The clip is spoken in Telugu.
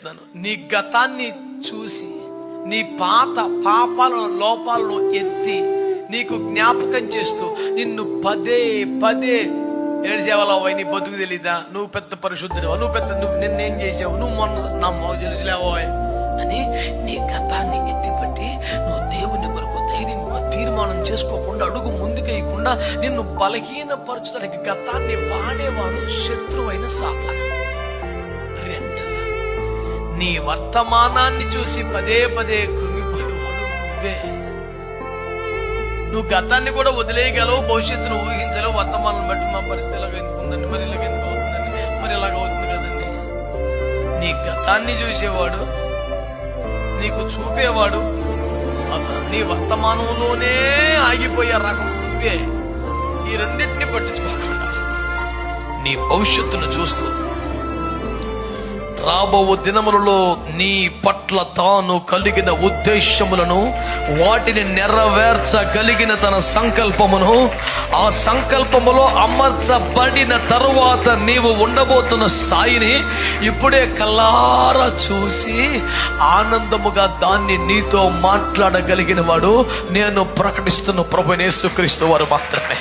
చెప్తాను, నీ గతాన్ని చూసి నీ పాత పాపాలను లోపాలను ఎత్తి నీకు జ్ఞాపకం చేస్తూ నిన్ను పదే పదే ఏడ్చేవాళ్ళ నీ బతుకు తెలీదా, నువ్వు పెద్ద పరిశుద్ధుడు, నువ్వు నిన్నేం చేసావు, నువ్వు మొన్న నా మొగ తెలుసులేవో అని నీ గతాన్ని ఎత్తిపట్టి నువ్వు దేవుని కొరకు ధైర్యంగా తీర్మానం చేసుకోకుండా అడుగు ముందుకేయకుండా నిన్ను బలహీనపరచడానికి గతాన్ని వాడేవాడు శత్రువైన సాతాను. నీ వర్తమానాన్ని చూసి పదే పదే కృంగిపోయేవాడు నువ్వే. నువ్వు గతాన్ని కూడా వదిలేయగలవు, భవిష్యత్తును ఊహించలేవు. వర్తమానం బట్టి మా పరిస్థితి ఇలాగ ఎందుకు ఉందండి, మరి ఇలాగ ఎందుకు అవుతుందండి, మరి ఇలాగ అవుతుంది కదండి. నీ గతాన్ని చూసేవాడు, నీకు చూపేవాడు నీ వర్తమానంలోనే ఆగిపోయే రకం నువ్వే. ఈ రెండింటిని పట్టించుకోకుండా నీ భవిష్యత్తును చూస్తూ రాబో దినములలో నీ పట్ల తాను కలిగిన ఉద్దేశములను వాటిని నెరవేర్చగలిగిన తన సంకల్పమును, ఆ సంకల్పములో అమర్చబడిన తరువాత నీవు ఉండబోతున్న స్థాయిని ఇప్పుడే కల్లారా చూసి ఆనందముగా దాన్ని నీతో మాట్లాడగలిగిన వాడు నేను ప్రకటిస్తున్న ప్రభువైన యేసుక్రీస్తు వారు మాత్రమే.